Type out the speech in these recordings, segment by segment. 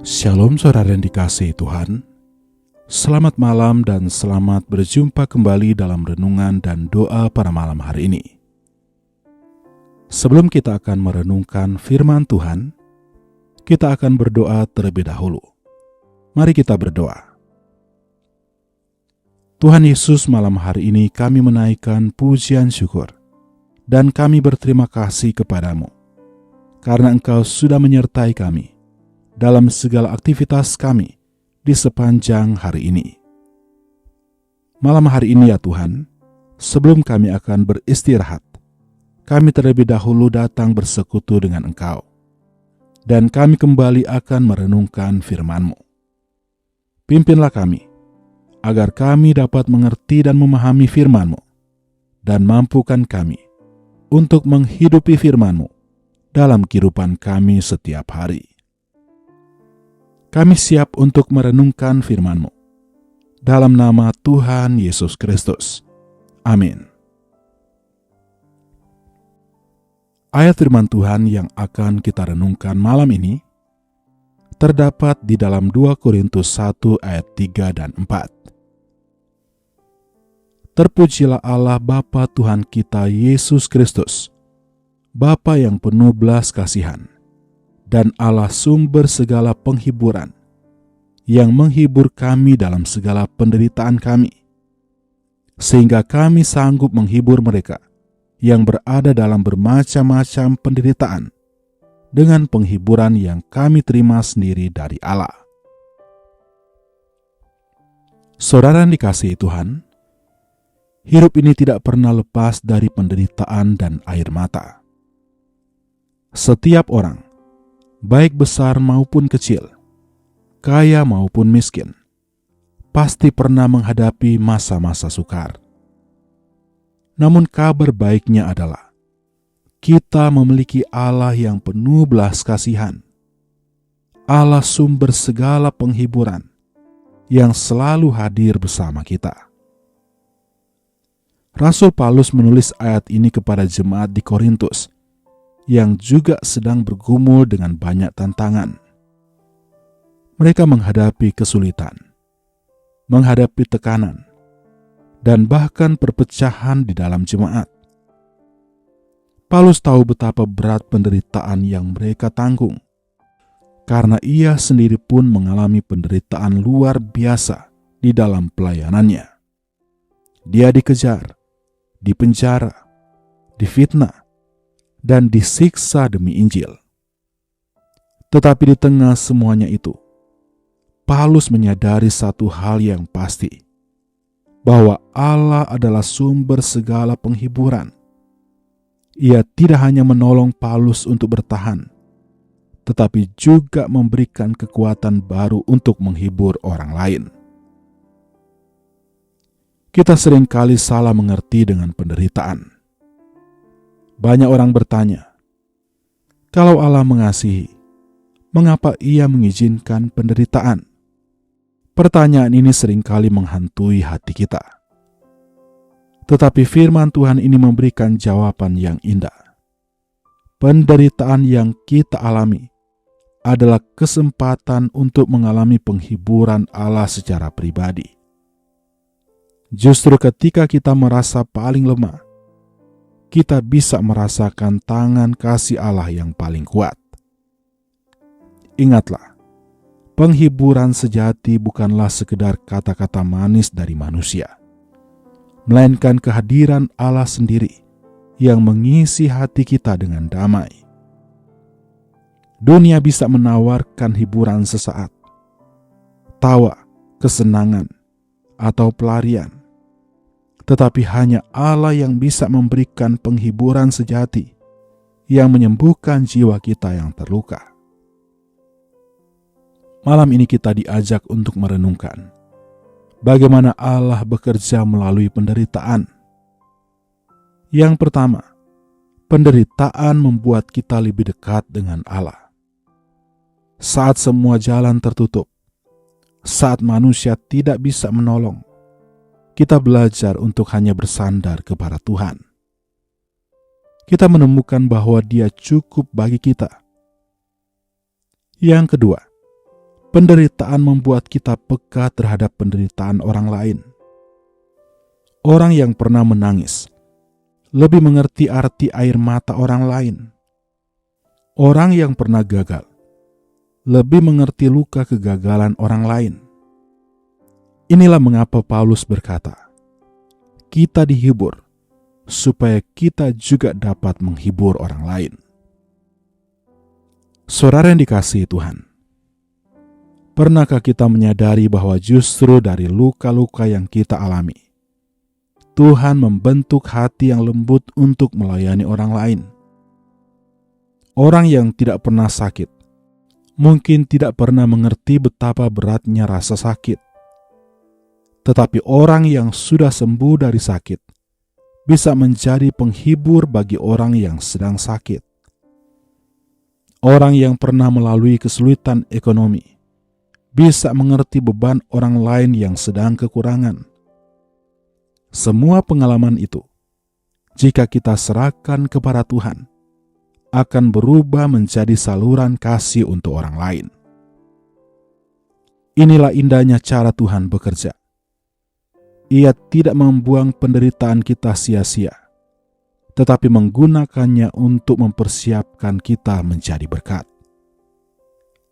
Shalom saudara yang dikasihi Tuhan. Selamat malam dan selamat berjumpa kembali dalam renungan dan doa pada malam hari ini. Sebelum kita akan merenungkan firman Tuhan, kita akan berdoa terlebih dahulu. Mari kita berdoa. Tuhan Yesus, malam hari ini kami menaikkan pujian syukur dan kami berterima kasih kepadamu karena Engkau sudah menyertai kami dalam segala aktivitas kami di sepanjang hari ini. Malam hari ini ya Tuhan, sebelum kami akan beristirahat, kami terlebih dahulu datang bersekutu dengan Engkau, dan kami kembali akan merenungkan firman-Mu. Pimpinlah kami, agar kami dapat mengerti dan memahami firman-Mu, dan mampukan kami untuk menghidupi firman-Mu dalam kehidupan kami setiap hari. Kami siap untuk merenungkan firman-Mu. Dalam nama Tuhan Yesus Kristus. Amin. Ayat firman Tuhan yang akan kita renungkan malam ini terdapat di dalam 2 Korintus 1 ayat 3 dan 4. Terpujilah Allah Bapa Tuhan kita Yesus Kristus, Bapa yang penuh belas kasihan, dan Allah sumber segala penghiburan, yang menghibur kami dalam segala penderitaan kami, sehingga kami sanggup menghibur mereka yang berada dalam bermacam-macam penderitaan dengan penghiburan yang kami terima sendiri dari Allah. Saudara yang dikasihi Tuhan, hidup ini tidak pernah lepas dari penderitaan dan air mata. Setiap orang, baik besar maupun kecil, kaya maupun miskin, pasti pernah menghadapi masa-masa sukar. Namun kabar baiknya adalah, kita memiliki Allah yang penuh belas kasihan, Allah sumber segala penghiburan, yang selalu hadir bersama kita. Rasul Paulus menulis ayat ini kepada jemaat di Korintus, yang juga sedang bergumul dengan banyak tantangan. Mereka menghadapi kesulitan, menghadapi tekanan, dan bahkan perpecahan di dalam jemaat. Paulus tahu betapa berat penderitaan yang mereka tanggung, karena ia sendiri pun mengalami penderitaan luar biasa di dalam pelayanannya. Dia dikejar, dipenjara, difitnah, dan disiksa demi Injil. Tetapi di tengah semuanya itu, Paulus menyadari satu hal yang pasti, bahwa Allah adalah sumber segala penghiburan. Ia tidak hanya menolong Paulus untuk bertahan, tetapi juga memberikan kekuatan baru untuk menghibur orang lain. Kita seringkali salah mengerti dengan penderitaan. Banyak orang bertanya, kalau Allah mengasihi, mengapa Ia mengizinkan penderitaan? Pertanyaan ini seringkali menghantui hati kita. Tetapi firman Tuhan ini memberikan jawaban yang indah. Penderitaan yang kita alami adalah kesempatan untuk mengalami penghiburan Allah secara pribadi. Justru ketika kita merasa paling lemah, kita bisa merasakan tangan kasih Allah yang paling kuat. Ingatlah, penghiburan sejati bukanlah sekedar kata-kata manis dari manusia, melainkan kehadiran Allah sendiri yang mengisi hati kita dengan damai. Dunia bisa menawarkan hiburan sesaat, tawa, kesenangan, atau pelarian. Tetapi hanya Allah yang bisa memberikan penghiburan sejati yang menyembuhkan jiwa kita yang terluka. Malam ini kita diajak untuk merenungkan bagaimana Allah bekerja melalui penderitaan. Yang pertama, penderitaan membuat kita lebih dekat dengan Allah. Saat semua jalan tertutup, saat manusia tidak bisa menolong, kita belajar untuk hanya bersandar kepada Tuhan. Kita menemukan bahwa Dia cukup bagi kita. Yang kedua, penderitaan membuat kita peka terhadap penderitaan orang lain. Orang yang pernah menangis lebih mengerti arti air mata orang lain. Orang yang pernah gagal lebih mengerti luka kegagalan orang lain. Inilah mengapa Paulus berkata, kita dihibur supaya kita juga dapat menghibur orang lain. Saudara yang dikasihi Tuhan, pernahkah kita menyadari bahwa justru dari luka-luka yang kita alami, Tuhan membentuk hati yang lembut untuk melayani orang lain? Orang yang tidak pernah sakit mungkin tidak pernah mengerti betapa beratnya rasa sakit. Tetapi orang yang sudah sembuh dari sakit bisa menjadi penghibur bagi orang yang sedang sakit. Orang yang pernah melalui kesulitan ekonomi bisa mengerti beban orang lain yang sedang kekurangan. Semua pengalaman itu, jika kita serahkan kepada Tuhan, akan berubah menjadi saluran kasih untuk orang lain. Inilah indahnya cara Tuhan bekerja. Ia tidak membuang penderitaan kita sia-sia, tetapi menggunakannya untuk mempersiapkan kita menjadi berkat.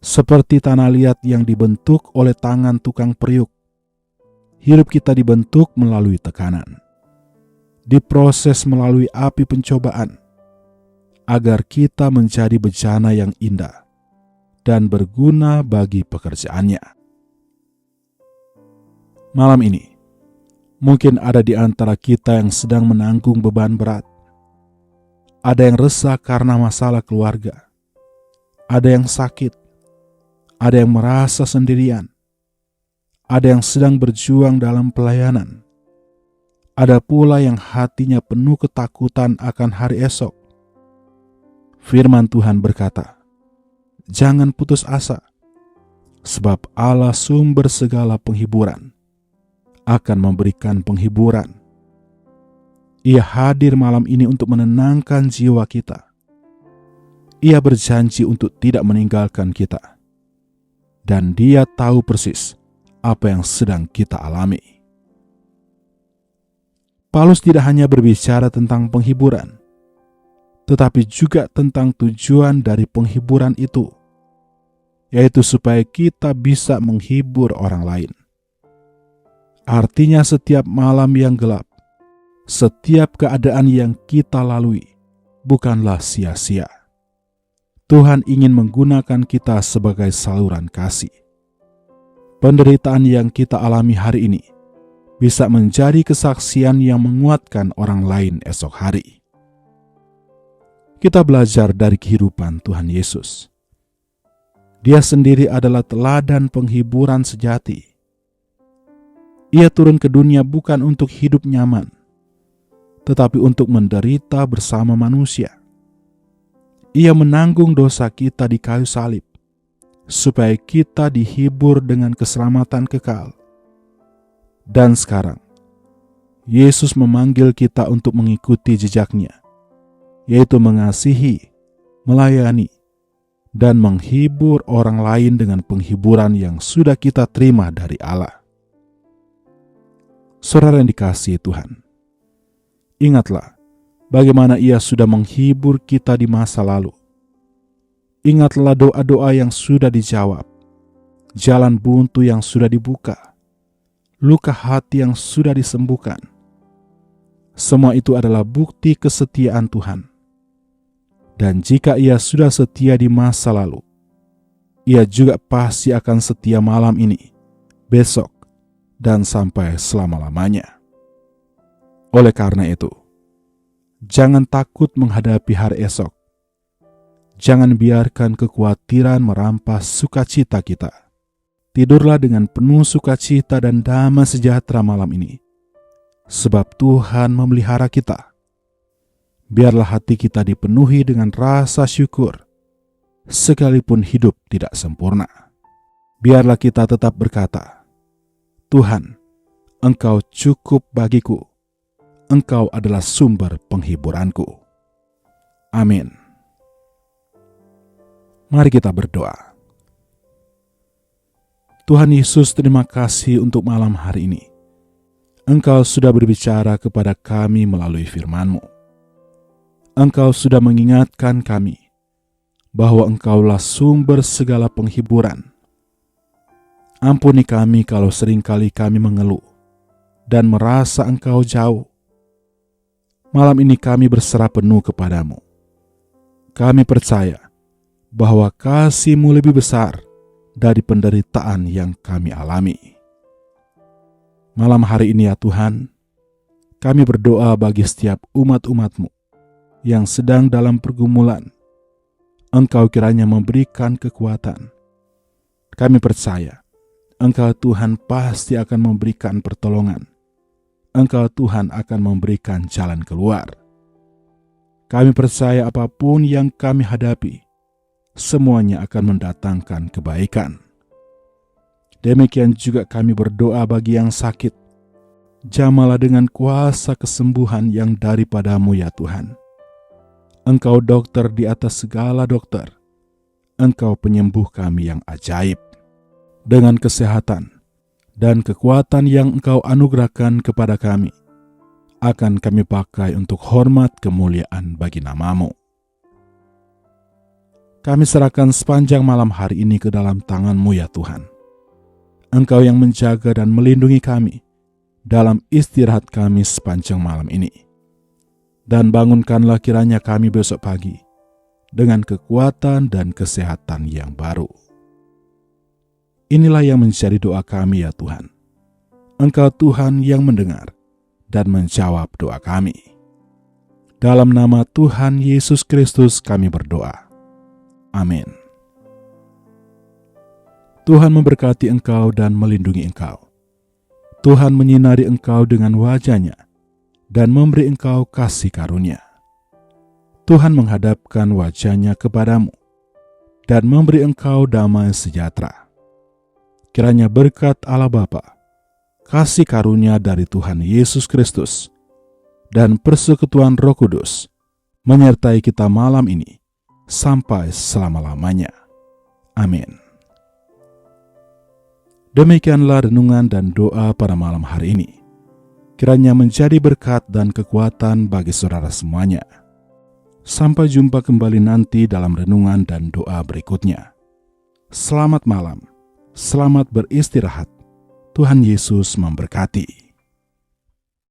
Seperti tanah liat yang dibentuk oleh tangan tukang periuk, hidup kita dibentuk melalui tekanan, diproses melalui api pencobaan, agar kita menjadi bejana yang indah dan berguna bagi pekerjaannya. Malam ini, mungkin ada di antara kita yang sedang menanggung beban berat. Ada yang resah karena masalah keluarga. Ada yang sakit. Ada yang merasa sendirian. Ada yang sedang berjuang dalam pelayanan. Ada pula yang hatinya penuh ketakutan akan hari esok. Firman Tuhan berkata, jangan putus asa, sebab Allah sumber segala penghiburan akan memberikan penghiburan. Ia hadir malam ini untuk menenangkan jiwa kita. Ia berjanji untuk tidak meninggalkan kita. Dan Dia tahu persis apa yang sedang kita alami. Paulus tidak hanya berbicara tentang penghiburan, tetapi juga tentang tujuan dari penghiburan itu, yaitu supaya kita bisa menghibur orang lain. Artinya setiap malam yang gelap, setiap keadaan yang kita lalui bukanlah sia-sia. Tuhan ingin menggunakan kita sebagai saluran kasih. Penderitaan yang kita alami hari ini bisa menjadi kesaksian yang menguatkan orang lain esok hari. Kita belajar dari kehidupan Tuhan Yesus. Dia sendiri adalah teladan penghiburan sejati. Ia turun ke dunia bukan untuk hidup nyaman, tetapi untuk menderita bersama manusia. Ia menanggung dosa kita di kayu salib, supaya kita dihibur dengan keselamatan kekal. Dan sekarang, Yesus memanggil kita untuk mengikuti jejaknya, yaitu mengasihi, melayani, dan menghibur orang lain dengan penghiburan yang sudah kita terima dari Allah. Saudara yang dikasihi Tuhan, ingatlah bagaimana Ia sudah menghibur kita di masa lalu. Ingatlah doa-doa yang sudah dijawab, jalan buntu yang sudah dibuka, luka hati yang sudah disembuhkan. Semua itu adalah bukti kesetiaan Tuhan. Dan jika Ia sudah setia di masa lalu, Ia juga pasti akan setia malam ini, besok, dan sampai selama-lamanya. Oleh karena itu, jangan takut menghadapi hari esok. Jangan biarkan kekhawatiran merampas sukacita kita. Tidurlah dengan penuh sukacita dan damai sejahtera malam ini, sebab Tuhan memelihara kita. Biarlah hati kita dipenuhi dengan rasa syukur, sekalipun hidup tidak sempurna. Biarlah kita tetap berkata, Tuhan, Engkau cukup bagiku. Engkau adalah sumber penghiburanku. Amin. Mari kita berdoa. Tuhan Yesus, terima kasih untuk malam hari ini. Engkau sudah berbicara kepada kami melalui firman-Mu. Engkau sudah mengingatkan kami bahwa Engkaulah sumber segala penghiburan. Ampuni kami kalau seringkali kami mengeluh dan merasa Engkau jauh. Malam ini kami berserah penuh kepadamu. Kami percaya bahwa kasih-Mu lebih besar dari penderitaan yang kami alami. Malam hari ini ya Tuhan, kami berdoa bagi setiap umat-umat-Mu yang sedang dalam pergumulan. Engkau kiranya memberikan kekuatan. Kami percaya Engkau Tuhan pasti akan memberikan pertolongan. Engkau Tuhan akan memberikan jalan keluar. Kami percaya apapun yang kami hadapi, semuanya akan mendatangkan kebaikan. Demikian juga kami berdoa bagi yang sakit. Jamalah dengan kuasa kesembuhan yang daripada-Mu ya Tuhan. Engkau dokter di atas segala dokter. Engkau penyembuh kami yang ajaib. Dengan kesehatan dan kekuatan yang Engkau anugerahkan kepada kami, akan kami pakai untuk hormat kemuliaan bagi nama-Mu. Kami serahkan sepanjang malam hari ini ke dalam tangan-Mu ya Tuhan. Engkau yang menjaga dan melindungi kami dalam istirahat kami sepanjang malam ini. Dan bangunkanlah kiranya kami besok pagi dengan kekuatan dan kesehatan yang baru. Inilah yang menjadi doa kami ya Tuhan. Engkau Tuhan yang mendengar dan menjawab doa kami. Dalam nama Tuhan Yesus Kristus kami berdoa. Amin. Tuhan memberkati engkau dan melindungi engkau. Tuhan menyinari engkau dengan wajah-Nya dan memberi engkau kasih karunia. Tuhan menghadapkan wajah-Nya kepadamu dan memberi engkau damai sejahtera. Kiranya berkat Allah Bapa, kasih karunia dari Tuhan Yesus Kristus, dan persekutuan Roh Kudus menyertai kita malam ini sampai selama-lamanya. Amin. Demikianlah renungan dan doa pada malam hari ini. Kiranya menjadi berkat dan kekuatan bagi saudara semuanya. Sampai jumpa kembali nanti dalam renungan dan doa berikutnya. Selamat malam, selamat beristirahat. Tuhan Yesus memberkati.